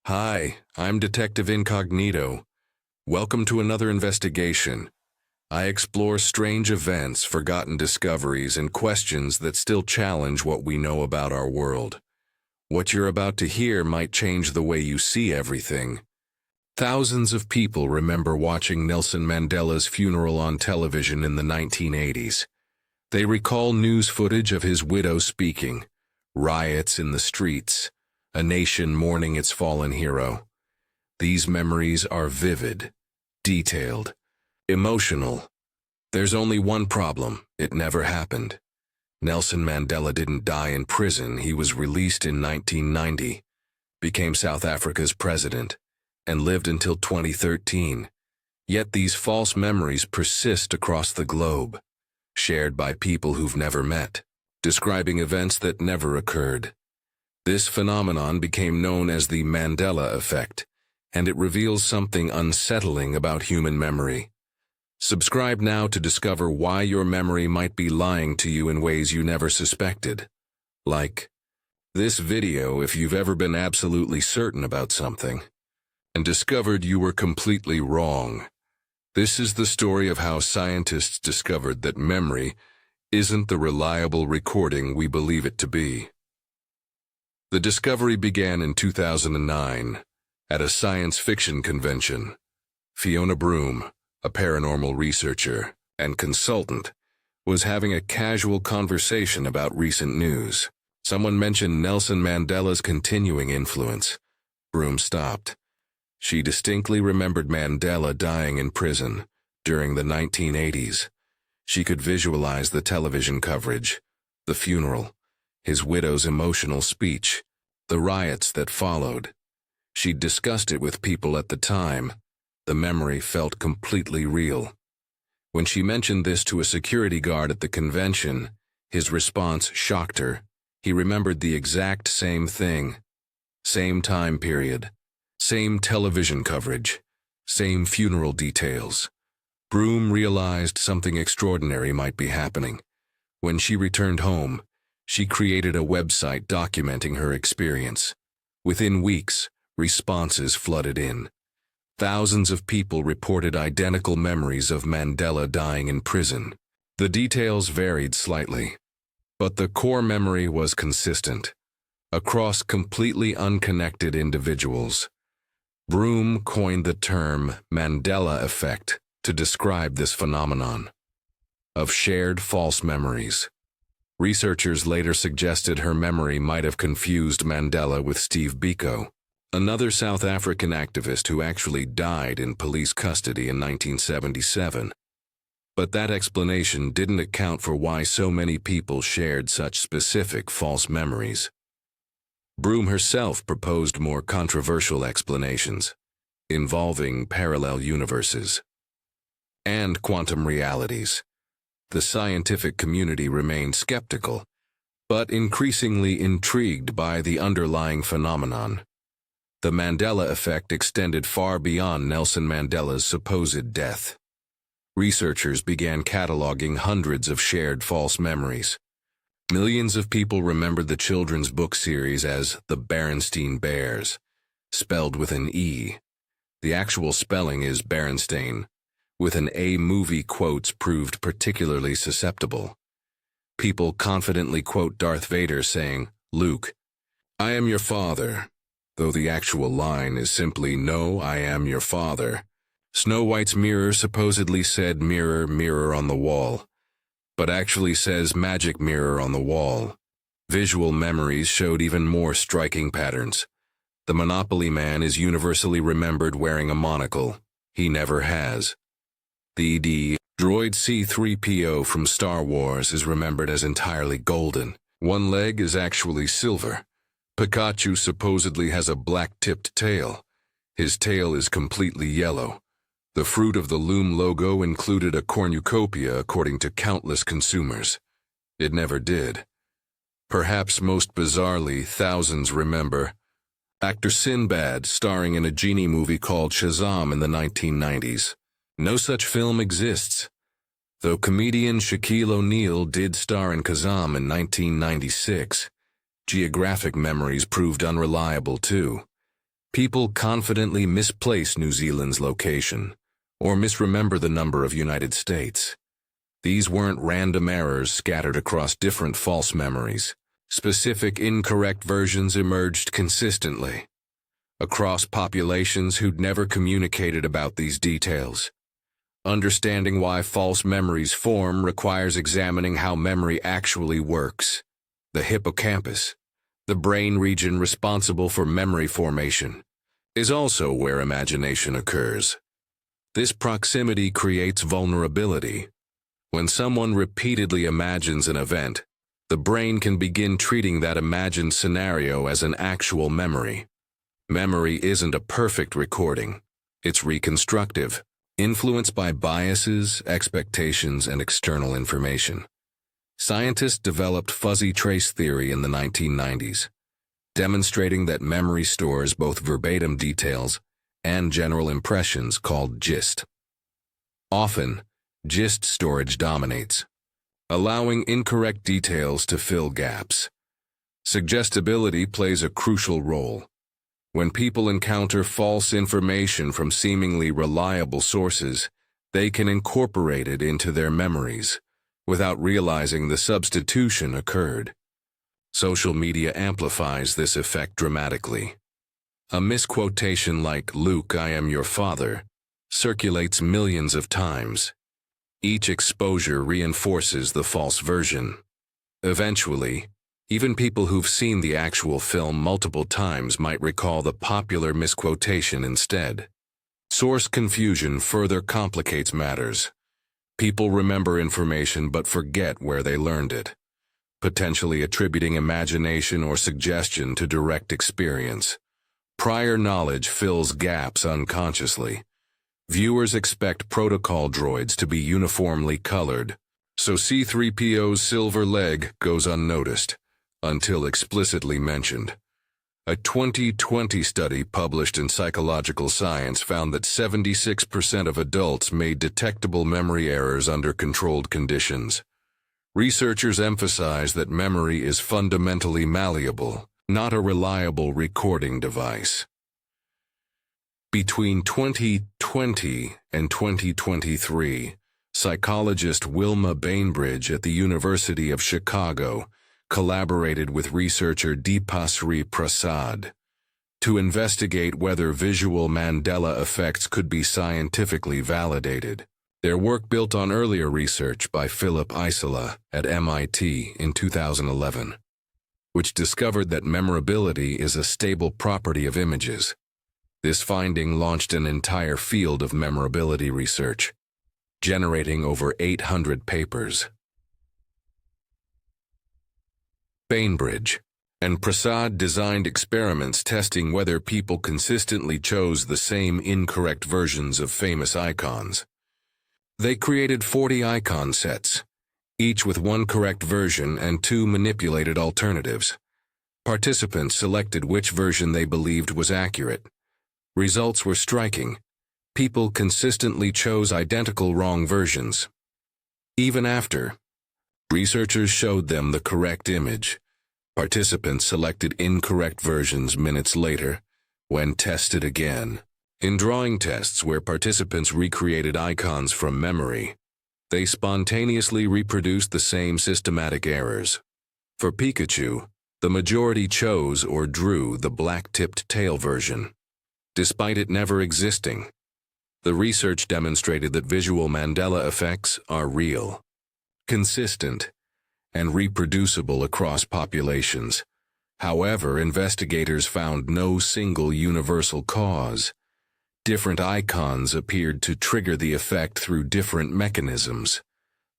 Hi, I'm Detective Incognito. Welcome to another investigation. I explore strange events, forgotten discoveries, and questions that still challenge what we know about our world. What you're about to hear might change the way you see everything. Thousands of people remember watching Nelson Mandela's funeral on television in the 1980s. They recall news footage of his widow speaking, riots in the streets, a nation mourning its fallen hero. These memories are vivid, detailed, emotional. There's only one problem: it never happened. Nelson Mandela didn't die in prison. He was released in 1990, became South Africa's president, and lived until 2013. Yet these false memories persist across the globe, shared by people who've never met, describing events that never occurred. This phenomenon became known as the Mandela effect, and it reveals something unsettling about human memory. Subscribe now to discover why your memory might be lying to you in ways you never suspected. Like this video if you've ever been absolutely certain about something and discovered you were completely wrong. This is the story of how scientists discovered that memory isn't the reliable recording we believe it to be. The discovery began in 2009 at a science fiction convention. Fiona Broome, a paranormal researcher and consultant, was having a casual conversation about recent news. Someone mentioned Nelson Mandela's continuing influence. Broome stopped. She distinctly remembered Mandela dying in prison during the 1980s. She could visualize the television coverage, the funeral, his widow's emotional speech, the riots that followed. She'd discussed it with people at the time. The memory felt completely real. When she mentioned this to a security guard at the convention, his response shocked her. He remembered the exact same thing. Same time period. Same television coverage. Same funeral details. Broome realized something extraordinary might be happening. When she returned home, she created a website documenting her experience. Within weeks, responses flooded in. Thousands of people reported identical memories of Mandela dying in prison. The details varied slightly, but the core memory was consistent, across completely unconnected individuals. Broome coined the term Mandela effect to describe this phenomenon of shared false memories. Researchers later suggested her memory might have confused Mandela with Steve Biko, another South African activist who actually died in police custody in 1977. But that explanation didn't account for why so many people shared such specific false memories. Broome herself proposed more controversial explanations, involving parallel universes and quantum realities. The scientific community remained skeptical, but increasingly intrigued by the underlying phenomenon. The Mandela effect extended far beyond Nelson Mandela's supposed death. Researchers began cataloging hundreds of shared false memories. Millions of people remembered the children's book series as the Berenstain Bears, spelled with an E. The actual spelling is Berenstain, with an A. Movie quotes proved particularly susceptible. People confidently quote Darth Vader saying, "Luke, I am your father," though the actual line is simply, "No, I am your father." Snow White's mirror supposedly said "Mirror, mirror on the wall," but actually says "Magic mirror on the wall." Visual memories showed even more striking patterns. The Monopoly Man is universally remembered wearing a monocle. He never has. The droid C-3PO from Star Wars is remembered as entirely golden. One leg is actually silver. Pikachu supposedly has a black-tipped tail. His tail is completely yellow. The fruit of the Loom logo included a cornucopia according to countless consumers. It never did. Perhaps most bizarrely, thousands remember actor Sinbad starring in a genie movie called Shazam in the 1990s. No such film exists, though comedian Shaquille O'Neal did star in Kazam in 1996. Geographic memories proved unreliable too. People confidently misplace New Zealand's location, or misremember the number of United States. These weren't random errors scattered across different false memories. Specific incorrect versions emerged consistently across populations who'd never communicated about these details. Understanding why false memories form requires examining how memory actually works. The hippocampus, the brain region responsible for memory formation, is also where imagination occurs. This proximity creates vulnerability. When someone repeatedly imagines an event, the brain can begin treating that imagined scenario as an actual memory. Memory isn't a perfect recording. It's reconstructive, influenced by biases, expectations, and external information. Scientists developed fuzzy trace theory in the 1990s, demonstrating that memory stores both verbatim details and general impressions called gist. Often, gist storage dominates, allowing incorrect details to fill gaps. Suggestibility plays a crucial role. When people encounter false information from seemingly reliable sources, they can incorporate it into their memories without realizing the substitution occurred. Social media amplifies this effect dramatically. A misquotation like, "Luke, I am your father," circulates millions of times. Each exposure reinforces the false version. Eventually, even people who've seen the actual film multiple times might recall the popular misquotation instead. Source confusion further complicates matters. People remember information but forget where they learned it, potentially attributing imagination or suggestion to direct experience. Prior knowledge fills gaps unconsciously. Viewers expect protocol droids to be uniformly colored, so C-3PO's silver leg goes unnoticed, until explicitly mentioned. A 2020 study published in Psychological Science found that 76% of adults made detectable memory errors under controlled conditions. Researchers emphasize that memory is fundamentally malleable, not a reliable recording device. Between 2020 and 2023, psychologist Wilma Bainbridge at the University of Chicago collaborated with researcher Deepasri Prasad to investigate whether visual Mandela effects could be scientifically validated. Their work built on earlier research by Philip Isola at MIT in 2011, which discovered that memorability is a stable property of images. This finding launched an entire field of memorability research, generating over 800 papers. Bainbridge and Prasad designed experiments testing whether people consistently chose the same incorrect versions of famous icons. They created 40 icon sets, each with one correct version and 2 manipulated alternatives. Participants selected which version they believed was accurate. Results were striking. People consistently chose identical wrong versions. Even after researchers showed them the correct image, participants selected incorrect versions minutes later when tested again. In drawing tests where participants recreated icons from memory, they spontaneously reproduced the same systematic errors. For Pikachu, the majority chose or drew the black-tipped tail version, despite it never existing. The research demonstrated that visual Mandela effects are real, consistent, and reproducible across populations. However, investigators found no single universal cause. Different icons appeared to trigger the effect through different mechanisms.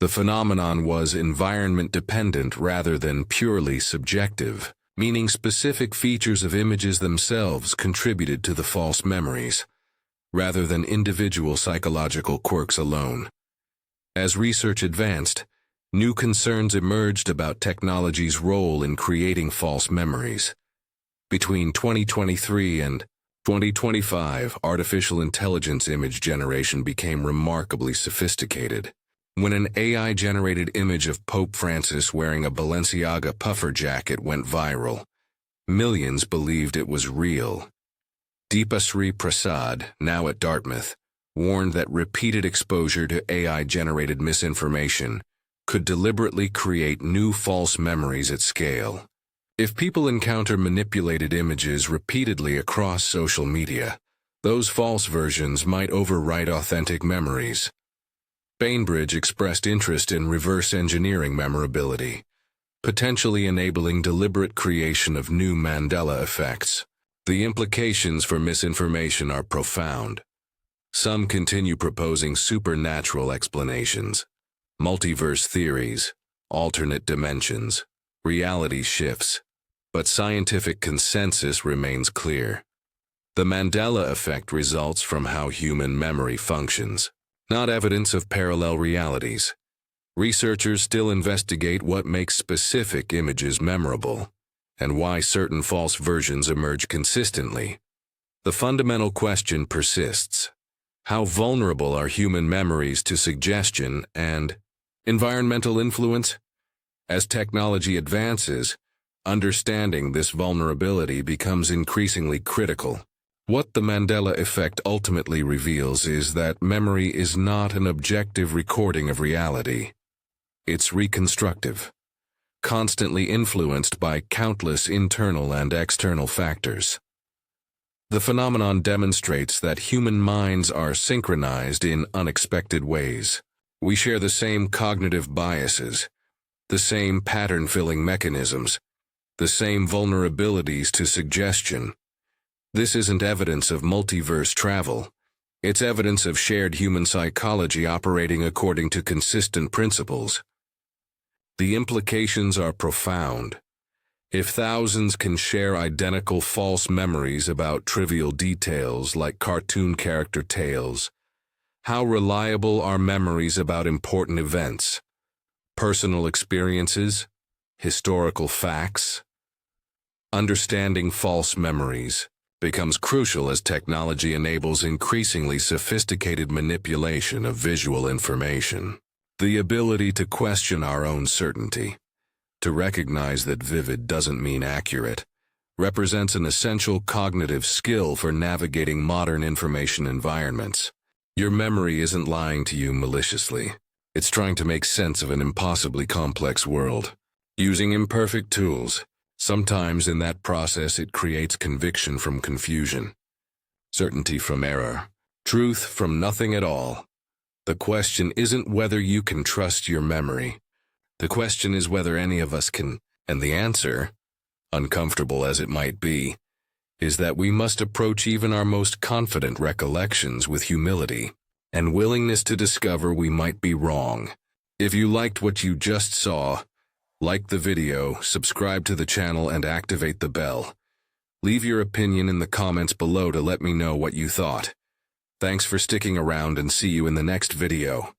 The phenomenon was environment-dependent rather than purely subjective, meaning specific features of images themselves contributed to the false memories, rather than individual psychological quirks alone. As research advanced, new concerns emerged about technology's role in creating false memories. Between 2023 and 2025, artificial intelligence image generation became remarkably sophisticated. When an AI-generated image of Pope Francis wearing a Balenciaga puffer jacket went viral, millions believed it was real. Deepasri Prasad, now at Dartmouth, warned that repeated exposure to AI-generated misinformation could deliberately create new false memories at scale. If people encounter manipulated images repeatedly across social media, those false versions might overwrite authentic memories. Bainbridge expressed interest in reverse engineering memorability, potentially enabling deliberate creation of new Mandela effects. The implications for misinformation are profound. Some continue proposing supernatural explanations, multiverse theories, alternate dimensions, reality shifts, but scientific consensus remains clear. The Mandela effect results from how human memory functions, not evidence of parallel realities. Researchers still investigate what makes specific images memorable, and why certain false versions emerge consistently. The fundamental question persists: how vulnerable are human memories to suggestion and environmental influence? As technology advances, understanding this vulnerability becomes increasingly critical. What the Mandela effect ultimately reveals is that memory is not an objective recording of reality. It's reconstructive, constantly influenced by countless internal and external factors. The phenomenon demonstrates that human minds are synchronized in unexpected ways. We share the same cognitive biases, the same pattern-filling mechanisms, the same vulnerabilities to suggestion. This isn't evidence of multiverse travel. It's evidence of shared human psychology operating according to consistent principles. The implications are profound. If thousands can share identical false memories about trivial details like cartoon character tales, how reliable are memories about important events, personal experiences, historical facts? Understanding false memories becomes crucial as technology enables increasingly sophisticated manipulation of visual information. The ability to question our own certainty, to recognize that vivid doesn't mean accurate, represents an essential cognitive skill for navigating modern information environments. Your memory isn't lying to you maliciously. It's trying to make sense of an impossibly complex world. Using imperfect tools, sometimes in that process it creates conviction from confusion, certainty from error, truth from nothing at all. The question isn't whether you can trust your memory. The question is whether any of us can, and the answer, uncomfortable as it might be, is that we must approach even our most confident recollections with humility and willingness to discover we might be wrong. If you liked what you just saw, like the video, subscribe to the channel and activate the bell. Leave your opinion in the comments below to let me know what you thought. Thanks for sticking around and see you in the next video.